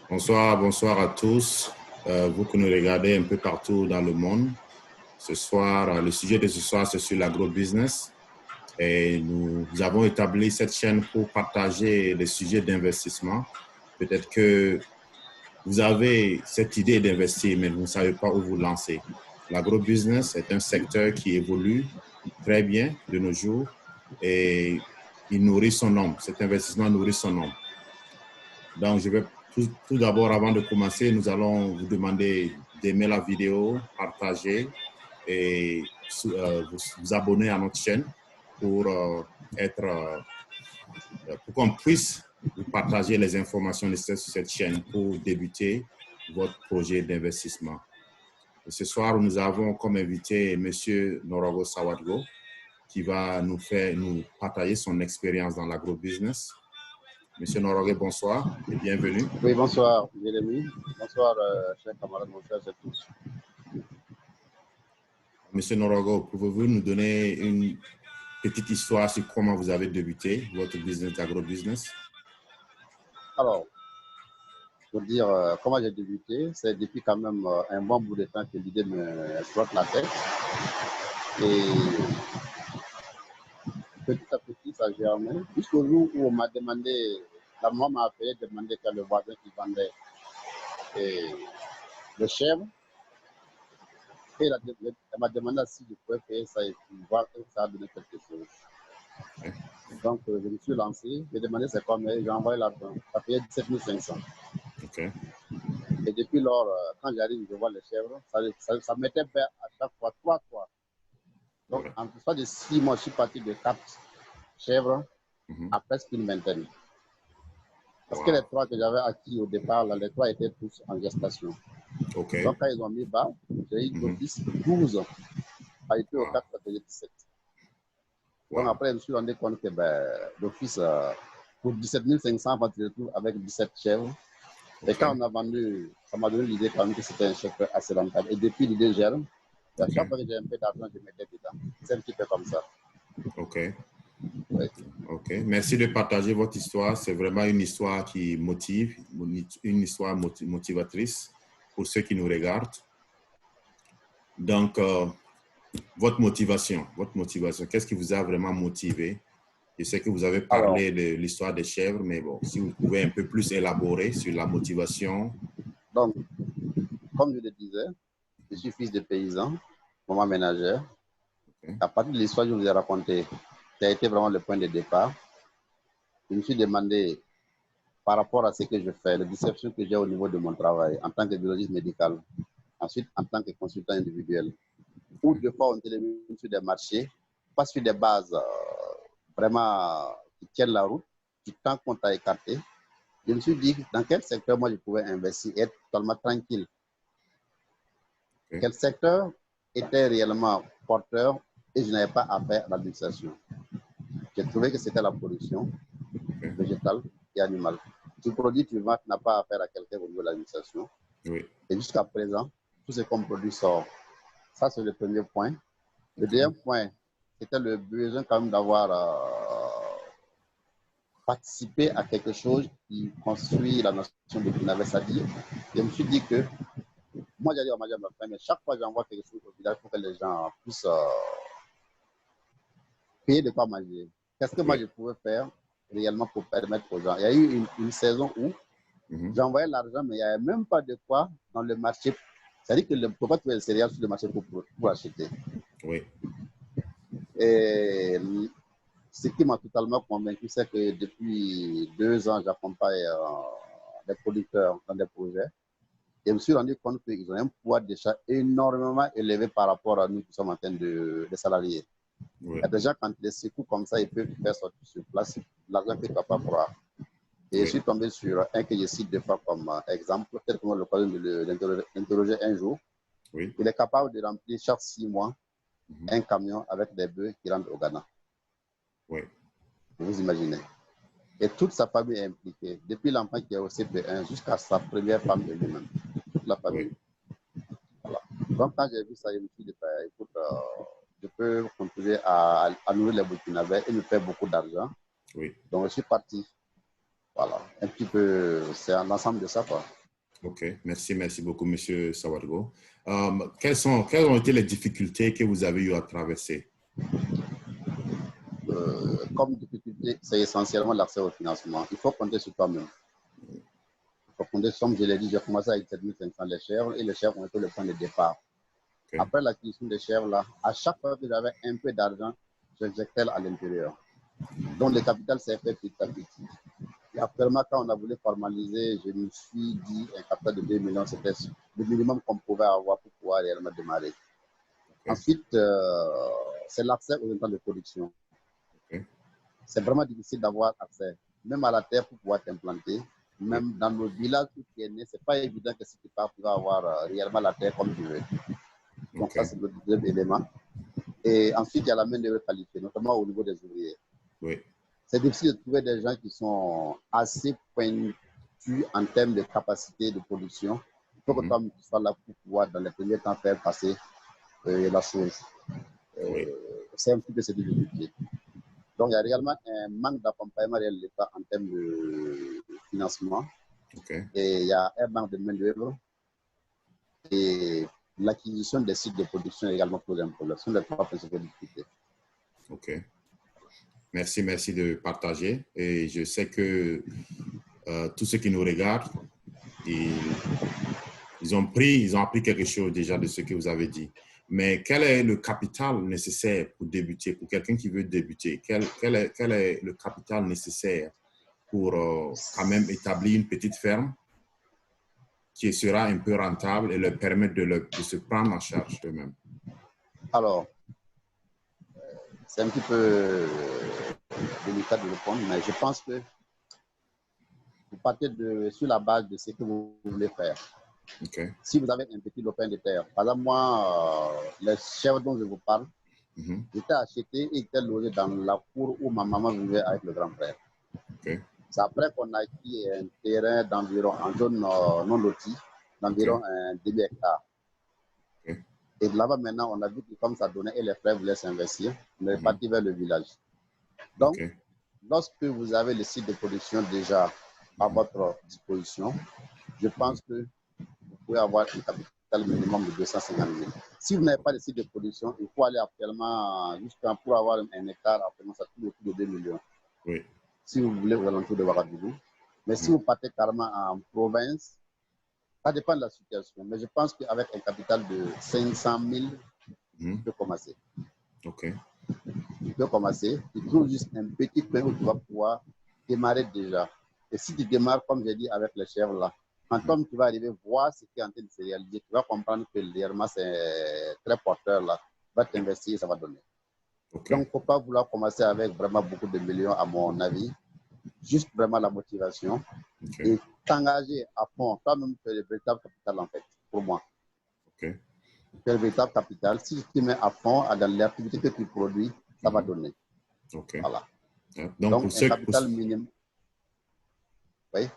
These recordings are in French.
Bonsoir, bonsoir à tous. Vous que nous regardez un peu partout dans le monde. Ce soir, le sujet de ce soir, c'est sur l'agrobusiness. Et nous avons établi cette chaîne pour partager les sujets d'investissement. Peut-être que vous avez cette idée d'investir, mais vous ne savez pas où vous lancer. L'agrobusiness est un secteur qui évolue très bien de nos jours et il nourrit son homme. Cet investissement nourrit son homme. Donc, je vais tout d'abord, avant de commencer, nous allons vous demander d'aimer la vidéo, partager et vous abonner à notre chaîne pour pour qu'on puisse vous partager les informations nécessaires sur cette chaîne pour débuter votre projet d'investissement. Ce soir, nous avons comme invité M. Norogo Sawadgo qui va nous partager son expérience dans l'agrobusiness. Monsieur Norogo, bonsoir et bienvenue. Oui, bonsoir, Jérémy. Bonsoir, chers camarades, bonsoir à tous. Monsieur Norogo, pouvez-vous nous donner une petite histoire sur comment vous avez débuté votre business d'agrobusiness? Alors, pour dire comment j'ai débuté, c'est depuis quand même un bon bout de temps que l'idée me trotte la tête. Et petit à petit, ça germé. Jusqu'au jour où on m'a demandé, la maman m'a appelé demander quel le voisin qui vendait le chèvre. Et elle m'a demandé si je pouvais payer ça et voir que ça a donné quelque chose. Okay. Donc, je me suis lancé, j'ai demandé c'est combien, j'ai envoyé l'argent. Ça payait 17 500. Okay. Et depuis lors, quand j'arrive, je vois les chèvres, ça m'était fait à chaque fois 3 fois. Donc, en tout cas de 6 mois, je suis parti de 4 chèvres à presque une vingtaine. Parce que les 3 que j'avais acquis au départ, là, les 3 étaient tous en gestation. Okay. Donc, quand ils ont mis bas, j'ai eu d'office 12 ans. A été au 4, ça faisait 17. Donc, après, je me suis rendu compte que d'office, pour 17 500, on se retrouve avec 17 chèvres. Et quand on a vendu, ça m'a donné l'idée quand même que c'était un chèvre assez rentable. Et depuis l'idée germe, à chaque fois que j'ai un peu d'argent, je mettais dedans. C'est un petit peu comme ça. OK. Ouais. OK. Merci de partager votre histoire. C'est vraiment une histoire qui motive, une histoire motivatrice pour ceux qui nous regardent. Donc, votre motivation, qu'est-ce qui vous a vraiment motivé? Je sais que vous avez parlé de l'histoire des chèvres, mais bon, si vous pouvez un peu plus élaborer sur la motivation. Donc, comme je le disais, je suis fils de paysan, maman ménagère. Okay. À partir de l'histoire que je vous ai racontée, qui a été vraiment le point de départ, je me suis demandé, par rapport à ce que je fais, les déceptions que j'ai au niveau de mon travail en tant que biologiste médical, ensuite en tant que consultant individuel, ou deux fois on télévise sur des marchés, pas sur des bases vraiment qui tiennent la route, du temps qu'on t'a écarté. Je me suis dit dans quel secteur moi je pouvais investir et être totalement tranquille. Okay. Quel secteur était réellement porteur et je n'avais pas à faire à l'administration. J'ai trouvé que c'était la production végétale et animale. Tu produis, tu vends, tu n'as pas à faire à quelqu'un au niveau de l'administration. Oui. Et jusqu'à présent, tout ce qu'on produit sort. Ça, c'est le premier point. Le deuxième point, c'était le besoin quand même d'avoir participé à quelque chose qui construit la notion de Pinavès. C'est-à-dire, je me suis dit que moi, j'allais au magasin de ma famille, mais chaque fois que j'envoie quelque chose au village pour que les gens puissent payer de quoi manger. Qu'est-ce que moi je pouvais faire réellement pour permettre aux gens? Il y a eu une saison où j'envoyais l'argent, mais il n'y avait même pas de quoi dans le marché. C'est-à-dire que ne peut pas trouver les céréales sur le marché pour acheter. Oui. Et ce qui m'a totalement convaincu, c'est que depuis 2 ans, j'accompagne des producteurs dans des projets. Et je me suis rendu compte qu'ils ont un pouvoir d'achat énormément élevé par rapport à nous qui sommes en train de salariés. Oui. Il y a des gens, quand ils secouent comme ça, ils peuvent faire sortir sur place l'argent que tu n'as pas pour. Et je suis tombé sur un que je cite deux fois comme exemple, peut-être qu'on a l'occasion de l'interroger un jour. Oui. Il est capable de remplir chaque 6 mois un camion avec des bœufs qui rentrent au Ghana. Oui. Vous imaginez. Et toute sa famille est impliquée, depuis l'enfant qui est au CP1 jusqu'à sa première femme de lui-même. Toute la famille. Oui. Voilà. Donc, quand j'ai vu ça, je me suis dit, écoute, je peux contribuer à nourrir les Burkinabés et me faire beaucoup d'argent. Oui. Donc, je suis parti. Voilà, un petit peu, c'est un ensemble de ça, quoi. OK, merci beaucoup, Monsieur Sawargo. Quelles ont été les difficultés que vous avez eu à traverser? Comme difficulté, c'est essentiellement l'accès au financement. Il faut compter sur toi-même. Il faut compter, comme je l'ai dit, j'ai commencé avec 7500 les chèvres et les chèvres ont été le point de départ. Okay. Après l'acquisition des chèvres, là, à chaque fois que j'avais un peu d'argent, j'injectais à l'intérieur. Donc le capital s'est fait petit à petit. Et actuellement, quand on a voulu formaliser, je me suis dit un capital de 2 millions, c'était le minimum qu'on pouvait avoir pour pouvoir réellement démarrer. Okay. Ensuite, c'est l'accès aux intrants de production. Okay. C'est vraiment difficile d'avoir accès, même à la terre pour pouvoir t'implanter. Même dans nos villages où tu es né, ce n'est pas évident que si tu pars, tu vas avoir réellement la terre comme tu veux. Donc ça, c'est le deuxième élément. Et ensuite, il y a la main-d'œuvre qualifiée, notamment au niveau des ouvriers. Oui. C'est difficile de trouver des gens qui sont assez pointus en termes de capacité de production. Il faut que toi, tu sois là pour pouvoir, dans les premiers temps, faire passer la chose. Oui. C'est un petit peu cette difficulté. Donc, il y a réellement un manque d'accompagnement de l'État en termes de financement. Okay. Et il y a un manque de main-d'œuvre. Et l'acquisition des sites de production également pose un problème. Ce sont les trois principales difficultés. OK. Merci de partager. Et je sais que tous ceux qui nous regardent, ils ont appris quelque chose déjà de ce que vous avez dit. Mais quel est le capital nécessaire pour débuter, pour quelqu'un qui veut débuter? Quel est le capital nécessaire pour quand même établir une petite ferme qui sera un peu rentable et leur permettre de se prendre en charge eux-mêmes? Alors, c'est un petit peu délicat de répondre, mais je pense que vous partez sur la base de ce que vous voulez faire. Okay. Si vous avez un petit lopin de terre, par exemple, moi, les chèvres dont je vous parle, j'étais acheté et étaient logés dans la cour où ma maman vivait avec le grand frère. Okay. C'est après qu'on a acquis un terrain d'environ, en zone non lotie, d'environ un demi-hectare. Okay. Et là-bas, maintenant, on a vu que comme ça donnait et les frères voulaient s'investir, on est parti vers le village. Donc, lorsque vous avez le site de production déjà à votre disposition, je pense que vous pouvez avoir un capital minimum de 250 000. Si vous n'avez pas de site de production, il faut aller actuellement, jusqu'à pour avoir un hectare, actuellement, ça tourne autour de 2 millions. Oui. Si vous voulez aux alentours de Ouagadougou. Mais si vous partez carrément en province, ça dépend de la situation. Mais je pense qu'avec un capital de 500 000, tu peux commencer. OK. Tu peux commencer. Tu trouves juste un petit point où tu vas pouvoir démarrer déjà. Et si tu démarres, comme j'ai dit, avec les chèvres là, quand tu vas arriver voir ce qui est en train de se réaliser, tu vas comprendre que l'IRMA, c'est très porteur là. Tu vas t'investir, ça va donner. Okay. Donc, il ne faut pas vouloir commencer avec vraiment beaucoup de millions, à mon avis. Juste vraiment la motivation. Okay. Et t'engager à fond. Toi-même, tu es le véritable capital, en fait, pour moi. Okay. Tu es le véritable capital. Si tu te mets à fond dans l'activité que tu produis, ça va donner. Okay. Voilà. Donc pour un capital minimum. Oui.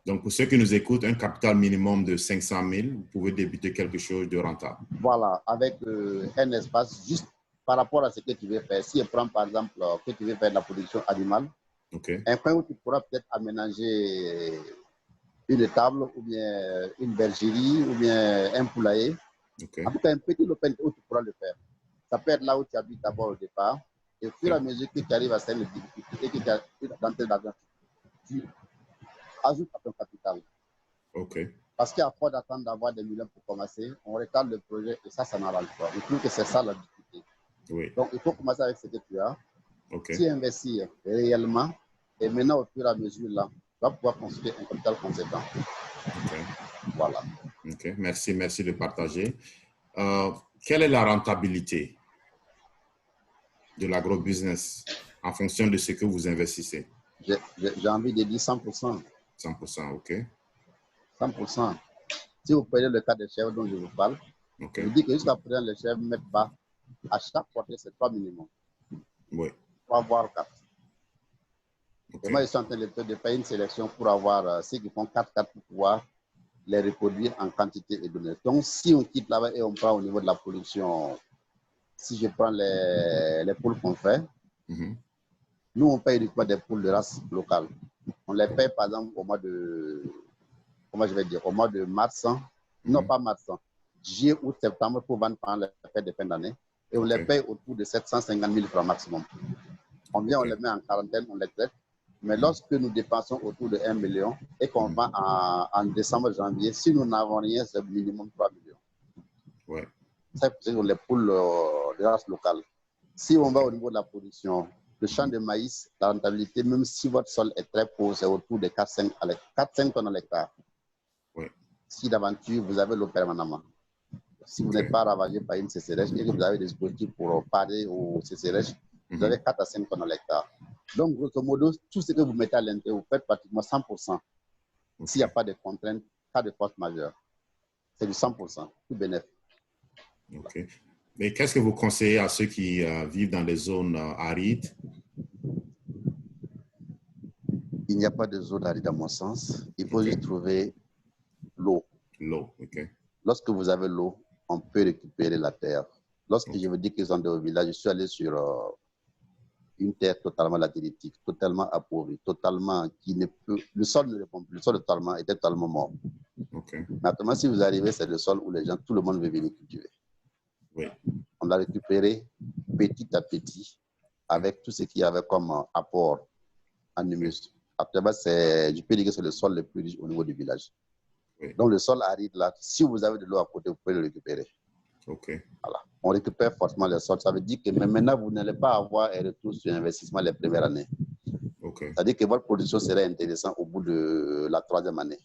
Donc, pour ceux qui nous écoutent, un capital minimum de 500 000, vous pouvez débuter quelque chose de rentable. Voilà, avec un espace juste par rapport à ce que tu veux faire. Si je prends par exemple que tu veux faire de la production animale, un coin où tu pourras peut-être aménager une étable ou bien une bergerie ou bien un poulailler. En tout cas, un petit lopin où tu pourras le faire. Ça peut être là où tu habites d'abord au départ. Et au fur et à mesure que tu arrives à certaines difficultés et que tu as d'entrer d'argent, tu ajoute à ton capital. Parce qu'à force d'attendre d'avoir des millions pour commencer, on retarde le projet et ça n'arrange pas. Je trouve que c'est ça la difficulté. Oui. Donc, il faut commencer avec ce que tu as. Si investir réellement, et maintenant, au fur et à mesure, là, tu vas pouvoir construire un capital conséquent. Voilà. Merci de partager. Quelle est la rentabilité de l'agrobusiness en fonction de ce que vous investissez? J'ai envie de dire 100%. 100%, OK. 100%. Si vous prenez le cas des chèvres dont je vous parle, je vous dis que jusqu'à présent, les chèvres ne mettent pas à chaque portée, c'est 3 minimum. Oui. 3 voire 4. Et moi, je suis en train de faire une sélection pour avoir ceux qui font 4 pour pouvoir les reproduire en quantité et donner. Donc, si on quitte là-bas et on prend au niveau de la production, si je prends les poules qu'on fait, nous, on paye uniquement des poules de race locale. On les paye, par exemple, au mois de, comment je vais dire, au mois de mars, non pas mars, juillet, août, septembre, pour vendre pendant les fêtes de fin d'année. Et on les paye autour de 750 000 francs maximum. On vient, on les met en quarantaine, on les traite. Mais lorsque nous dépensons autour de 1 million et qu'on vend en décembre, janvier, si nous n'avons rien, c'est minimum 3 millions. Ouais. C'est pour les poules de race locale. Si on va au niveau de la production, le champ de maïs, la rentabilité, même si votre sol est très pauvre, c'est autour de 4-5 tonnes à l'hectare. Ouais. Si d'aventure, vous avez l'eau permanemment. Si vous n'êtes pas ravagé par une sécheresse et que vous avez des dispositifs pour parer aux sécheresses, vous avez 4 à 5 tonnes à l'hectare. Donc, grosso modo, tout ce que vous mettez à l'intérieur, vous faites pratiquement 100%. S'il n'y a pas de contraintes, cas de force majeure, c'est du 100%, tout bénéfice. OK. Mais qu'est-ce que vous conseillez à ceux qui vivent dans des zones arides? Il n'y a pas de zone aride à mon sens. Il faut juste trouver l'eau. L'eau, OK. Lorsque vous avez l'eau, on peut récupérer la terre. Lorsque je vous dis qu'ils sont dans le village, je suis allé sur une terre totalement latéritique, totalement appauvrie, totalement qui ne peut... Le sol ne répond plus. Le sol était totalement mort. Okay. Maintenant, si vous arrivez, c'est le sol où les gens, tout le monde veut venir cultiver. Oui. On l'a récupéré petit à petit avec tout ce qu'il y avait comme apport en humus. Actuellement, je peux dire que c'est le sol le plus riche au niveau du village. Oui. Donc, le sol aride là, si vous avez de l'eau à côté, vous pouvez le récupérer. Okay. Voilà. On récupère forcément les sols. Ça veut dire que maintenant, vous n'allez pas avoir un retour sur investissement les premières années. Okay. C'est-à-dire que votre production serait intéressante au bout de la 3e année.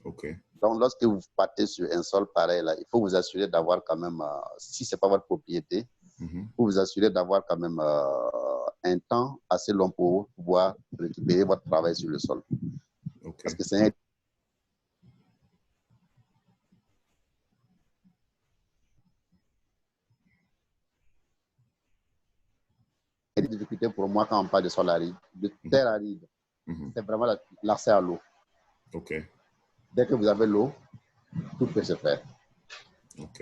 Okay. Donc, lorsque vous partez sur un sol pareil, là, il faut vous assurer d'avoir quand même, si ce n'est pas votre propriété, il faut vous assurer d'avoir quand même un temps assez long pour pouvoir récupérer votre travail sur le sol. Okay. Parce que c'est une difficulté pour moi quand on parle de sol aride, de terre aride. C'est vraiment l'accès à l'eau. Okay. Dès que vous avez l'eau, tout peut se faire. OK.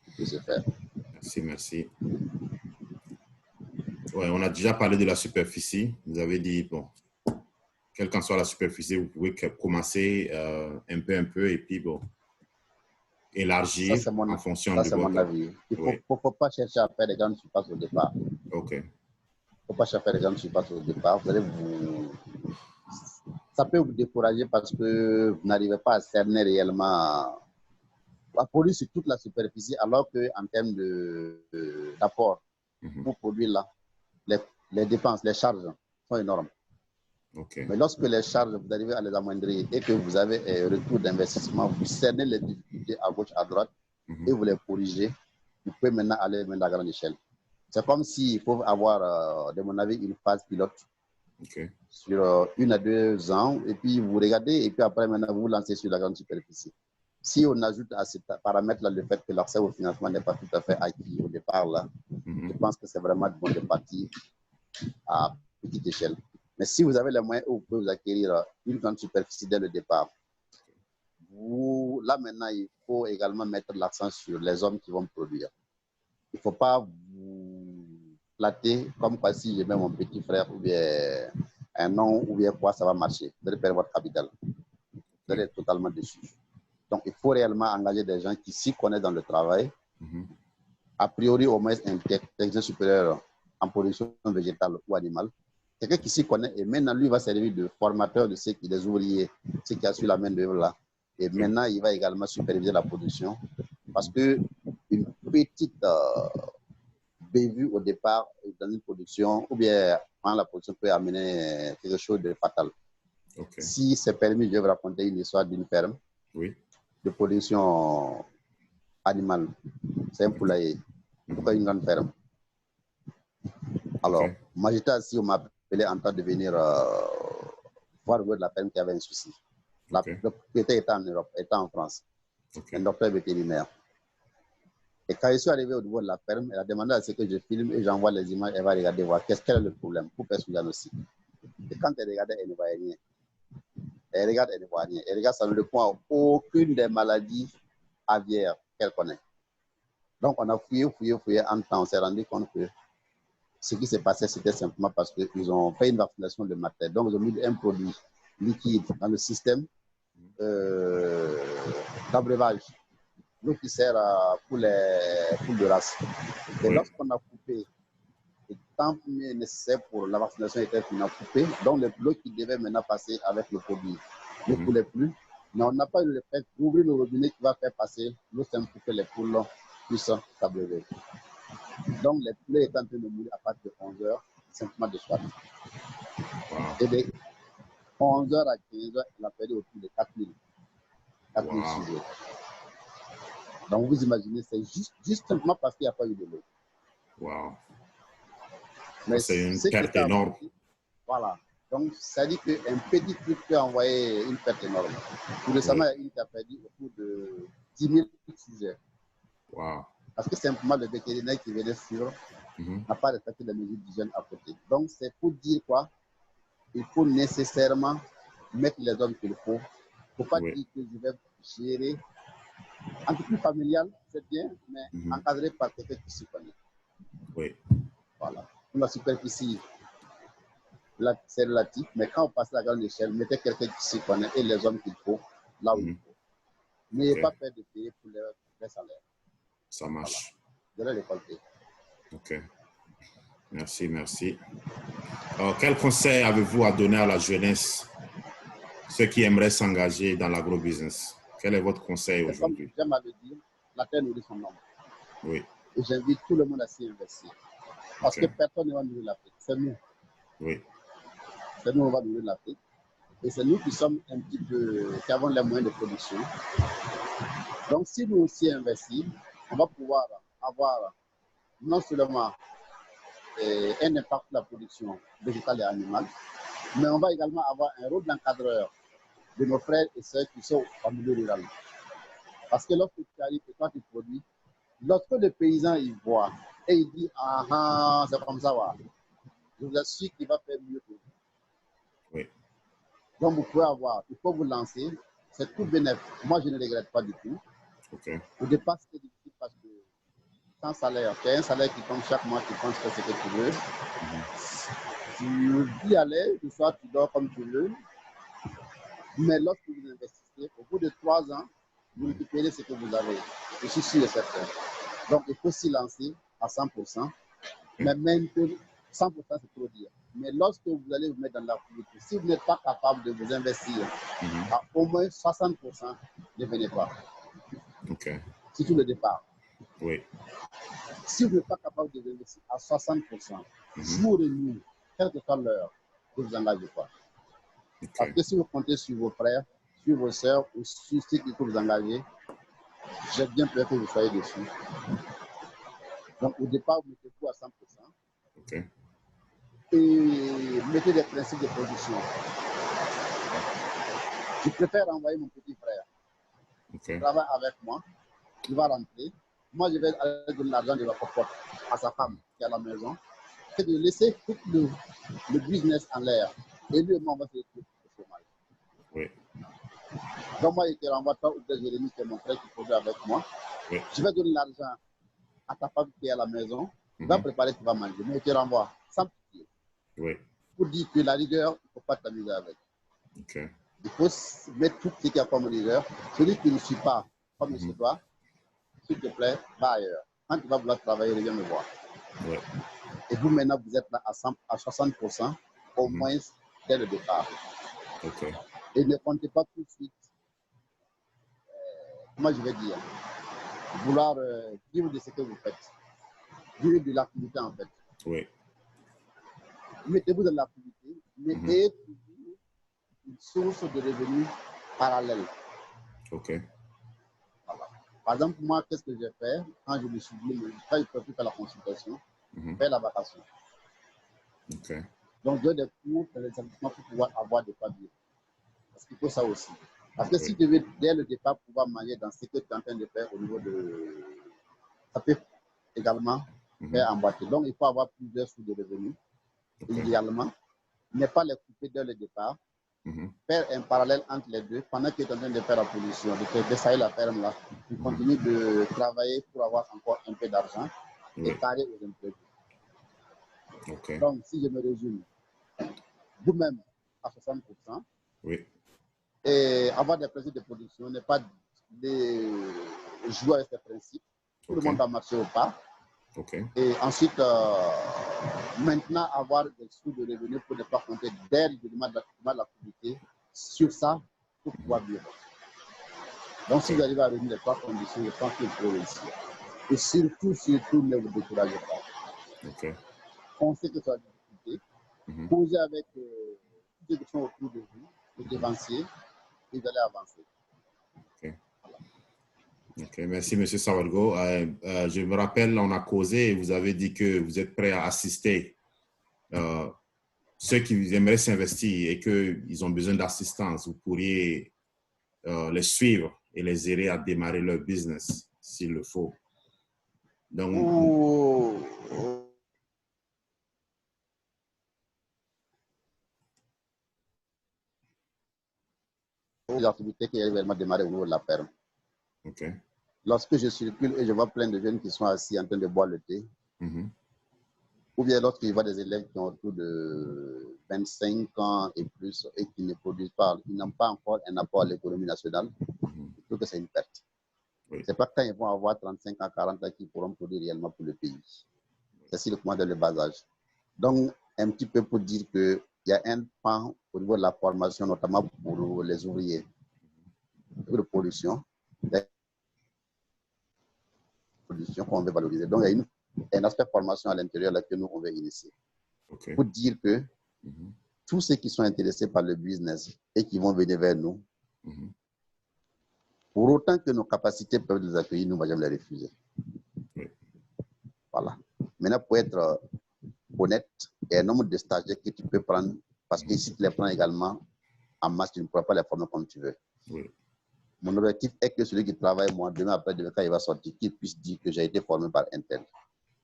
Tout peut se faire. Merci, merci. Ouais, on a déjà parlé de la superficie. Vous avez dit, bon, quelle qu'en soit la superficie, vous pouvez commencer un peu, et puis, bon, élargir ça, en fonction ça, de c'est votre... mon avis. Il ne faut pas chercher à faire des grandes surfaces au départ. OK. Il ne faut pas chercher à faire des grandes surfaces au départ. Ça peut vous décourager parce que vous n'arrivez pas à cerner réellement à produire sur toute la superficie, alors qu'en termes d'apport pour produire là, les dépenses, les charges sont énormes. Okay. Mais lorsque les charges, vous arrivez à les amoindrir et que vous avez un retour d'investissement, vous cernez les difficultés à gauche, à droite et vous les corrigez, vous pouvez maintenant aller à grande échelle. C'est comme s'il faut avoir, de mon avis, une phase pilote sur 1 à 2 ans et puis vous regardez et puis après maintenant vous vous lancez sur la grande superficie. Si on ajoute à ce paramètre-là le fait que l'accès au financement n'est pas tout à fait acquis au départ, là, je pense que c'est vraiment bon de partir à petite échelle. Mais si vous avez les moyens où vous pouvez vous acquérir une grande superficie dès le départ, là maintenant, il faut également mettre l'accent sur les hommes qui vont produire. Il ne faut pas vous flatter comme quoi si je mets mon petit frère ou bien un nom ou bien quoi, ça va marcher. Vous allez perdre votre capital. Vous allez être totalement déçu. Donc, il faut réellement engager des gens qui s'y connaissent dans le travail, a priori au moins un technicien supérieur en production végétale ou animale, quelqu'un qui s'y connaît et maintenant lui va servir de formateur de ceux qui des ouvriers, ceux qui assurent la main d'œuvre là. Et maintenant, il va également superviser la production parce que une petite bévue au départ dans une production ou bien quand la production peut amener quelque chose de fatal. Si c'est permis, je vais vous raconter une histoire d'une ferme de production animale. C'est un poulailler. Pourquoi une grande ferme? Alors, moi j'étais assis, on m'a appelé en train de venir voir le de la ferme qui avait un souci. Le propriétaire était en Europe, était en France. Un docteur vétérinaire. Et quand je suis arrivé au niveau de la ferme, elle a demandé à ce que je filme et j'envoie les images. Elle va regarder, voir quel est le problème pour faire ce diagnostic. Et quand elle regardait, elle ne voyait rien. Elle regarde, elle ne voit rien. Elle regarde, ça ne répond à aucune des maladies aviaires qu'elle connaît. Donc, on a fouillé en temps. On s'est rendu compte que ce qui s'est passé, c'était simplement parce qu'ils ont fait une vaccination de matin. Donc, ils ont mis un produit liquide dans le système d'abreuvage, l'eau qui sert pour les poules de race. Et lorsqu'on a coupé, le temps nécessaire pour la vaccination était coupé, donc l'eau qui devait maintenant passer avec le produit ne coulait plus. Mais on n'a pas eu le fait d'ouvrir le robinet qui va faire passer l'eau simple pour que les poules puissent s'abreuver. Donc les poulets étaient en train de mourir à partir de 11 heures, simplement de soir. Et de 11 heures à 15 heures, il a perdu autour de 4000 sujets. Donc vous imaginez, c'est juste simplement parce qu'il n'y a pas eu de l'eau. Wow. Mais c'est une perte énorme. Voilà. Donc, ça dit qu'un petit truc peut envoyer une perte énorme. Tout récemment, il y a une qui a perdu autour de 10 000 sujets. Wow. Parce que simplement le vétérinaire qui venait suivre n'a pas respecté les mesures d'hygiène à côté. Donc, c'est pour dire quoi? Il faut nécessairement mettre les hommes qu'il faut. Il ne faut pas dire que je vais gérer. Entreprise familiale, c'est bien, mais encadré par quelqu'un qui se connaît. Oui. Voilà. Pour la superficie, là, c'est relatif, mais quand on passe à la grande échelle, mettez quelqu'un qui s'y connaît et les hommes qu'il faut, là où il faut. N'ayez pas peur de payer pour les salaires. Ça marche. Voilà. De les récolter. OK. Merci, merci. Alors, quel conseil avez-vous à donner à la jeunesse, ceux qui aimeraient s'engager dans l'agrobusiness? Quel est votre conseil aujourd'hui? Comme j'aime à le dire, la terre nourrit son homme. Oui. Et j'invite tout le monde à s'y investir. Parce que personne ne va nourrir l'Afrique, c'est nous. Oui. C'est nous qui va nourrir l'Afrique. Et c'est nous qui sommes un petit peu, qui avons les moyens de production. Donc, si nous aussi investissons, on va pouvoir avoir non seulement un impact sur la production végétale et animale, mais on va également avoir un rôle d'encadreur de nos frères et sœurs qui sont au milieu rural. Parce que lorsque tu arrives et toi tu produis, lorsque le paysan il voit et il dit ah ah, c'est comme ça, ouais. Je vous assure qu'il va faire mieux que vous. Oui. Donc vous pouvez avoir, il faut vous lancer, c'est tout bénéfice. Moi je ne regrette pas du tout. Okay. Au départ c'était difficile parce que sans salaire, tu as un salaire qui tombe chaque mois, tu penses que c'est ce que tu veux. Tu vis à l'aise, du soir tu dors comme tu veux. Mais lorsque vous investissez, au bout de 3 ans, vous récupérez ce que vous avez. Je suis sûr et certain. Donc, il faut s'y lancer à 100%. Mais même que 100%, c'est trop dire. Mais lorsque vous allez vous mettre dans l'activité, si vous n'êtes pas capable de vous investir à au moins 60%, ne venez pas. Okay. C'est tout le départ. Oui. Si vous n'êtes pas capable de vous investir à 60%, jour et nuit, quelle que soit l'heure, ne vous engagez pas. Okay. Parce que si vous comptez sur vos frères, sur vos sœurs ou sur ceux qui peuvent vous engager, j'ai bien peur que vous soyez dessus. Donc au départ, vous mettez-vous à 100%. Okay. Et mettez des principes de production. Je préfère envoyer mon petit frère. Il travaille avec moi, il va rentrer. Moi, je vais aller donner l'argent de la popote à sa femme qui est à la maison, que de laisser tout le business en l'air. Et lui, moi, on va se retrouver au chômage. Oui. Donc moi, je te renvoie toi ou de Jérémy, qui est mon frère qui produit avec moi. Oui. Je vais donner l'argent à ta femme qui est à la maison. Il va préparer, tu vas manger. Mais je te renvoie sans pitié. Oui. Pour dire que la rigueur, il ne faut pas t'amuser avec. Okay. Il faut mettre tout ce qu'il y a comme rigueur. Celui qui ne suit pas comme il se doit, s'il te plaît, va ailleurs. Quand tu vas vouloir travailler, reviens me voir. Oui. Et vous, maintenant, vous êtes là à 60%, au moins dès le départ. Okay. Et ne comptez pas tout de suite, comment je vais dire, vouloir vivre de ce que vous faites. Vivre de l'activité, en fait. Oui. Mettez-vous dans l'activité, mais ayez toujours une source de revenus parallèle. OK. Voilà. Par exemple, moi, qu'est-ce que j'ai fait quand je me suis dit, quand je peux plus faire la consultation, faire la vacation. OK. Donc, je donne des cours dans les établissements pour pouvoir avoir des papiers. Parce qu'il faut ça aussi. Parce que si tu veux, dès le départ, pouvoir manger dans ce que tu es en train de faire au niveau de... Ça peut également faire emboîter. Donc, il faut avoir plusieurs sources de revenus. Idéalement, ne pas les couper dès le départ. Faire un parallèle entre les deux pendant que tu es en train de faire la pollution, de te dessailler la ferme là. Tu continues de travailler pour avoir encore un peu d'argent et carrer aux imprévus. Donc, si je me résume, vous-même à 60%, Oui. Et avoir des principes de production n'est pas de jouer avec ces principes. Tout le monde va marcher au pas. Et ensuite, maintenant, avoir des sources de revenus pour ne pas compter dès le démarrage de l'activité sur ça pour pouvoir vivre. Donc, si vous arrivez à réunir les trois conditions, je pense qu'il faut réussir. Et surtout, ne vous découragez pas. Pensez que ça a des difficultés. Posez avec tous ceux qui sont autour de vous, les dévanciers, et vous allez avancer. Ok, merci, M. Sawadgo. Je me rappelle, on a causé et vous avez dit que vous êtes prêt à assister ceux qui aimeraient s'investir et qu'ils ont besoin d'assistance. Vous pourriez les suivre et les aider à démarrer leur business s'il le faut. Donc, les activités qui arrivent à démarrer au niveau de la ferme. Lorsque je circule et je vois plein de jeunes qui sont assis en train de boire le thé, ou bien lorsque je vois des élèves qui ont autour de 25 ans et plus et qui ne produisent pas, ils n'ont pas encore un apport à l'économie nationale, je trouve que c'est une perte. Ce n'est pas quand ils vont avoir 35 ans, 40 ans qu'ils pourront produire réellement pour le pays. C'est le point de le bas âge. Donc, un petit peu pour dire qu'il y a un pan au niveau de la formation, notamment pour les ouvriers de production, qu'on veut valoriser. Donc, il y a un aspect formation à l'intérieur que nous, on veut initier. Pour dire que tous ceux qui sont intéressés par le business et qui vont venir vers nous, pour autant que nos capacités peuvent les accueillir, nous ne allons jamais les refuser. Voilà. Maintenant, pour être honnête, il y a un nombre de stagiaires que tu peux prendre, parce que si tu les prends également en masse, tu ne pourras pas les former comme tu veux. Mon objectif est que celui qui travaille, moi, demain après, quand il va sortir, qu'il puisse dire que j'ai été formé par un tel.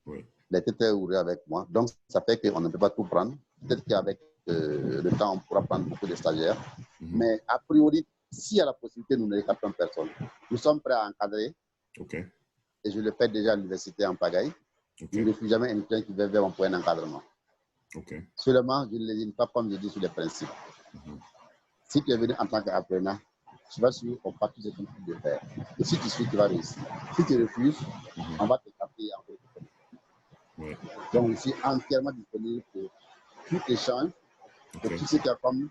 Il a été très heureux avec moi. Donc, ça fait qu'on ne peut pas tout prendre. Peut-être qu'avec le temps, on pourra prendre beaucoup de stagiaires. Mais a priori, s'il y a la possibilité, nous ne récaptons personne. Nous sommes prêts à encadrer. Et je le fais déjà à l'université en pagaille. Je ne refuse jamais un étudiant qui veut vers un point d'encadrement. Seulement, je ne les dis pas comme je dis sur les principes. Si tu es venu en tant qu'apprenant, tu vas suivre au pas tout ce que tu peux faire. Et si tu suis, tu vas réussir. Si tu refuses, on va te taper en fait. Donc, je suis entièrement disponible pour tout échange, pour tout ce qui a comme,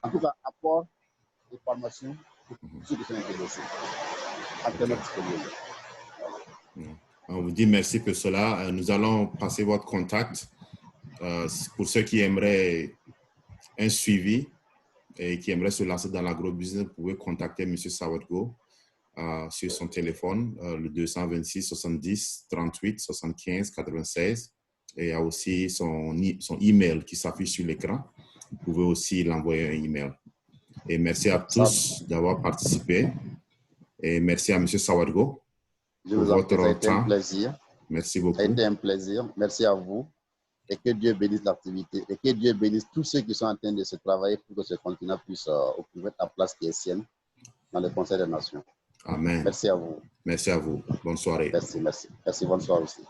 en tout cas, apport de formation pour tous ceux qui sont intéressés. Entièrement disponible. On vous dit merci pour cela. Nous allons passer votre contact pour ceux qui aimeraient un suivi et qui aimeraient se lancer dans l'agro-business. Vous pouvez contacter M. Sawadgo sur son téléphone, le 226 70 38 75 96. Et il y a aussi son email qui s'affiche sur l'écran. Vous pouvez aussi l'envoyer un email. Et merci à tous d'avoir participé. Et merci à M. Sawadgo. Je vous en prie, ça a été un plaisir. Merci beaucoup. Ça a été un plaisir. Merci à vous. Et que Dieu bénisse l'activité. Et que Dieu bénisse tous ceux qui sont en train de se travailler pour que ce continent puisse occuper la place qui est sienne dans le Conseil des Nations. Amen. Merci à vous. Merci à vous. Bonne soirée. Merci, merci. Merci, bonne soirée aussi.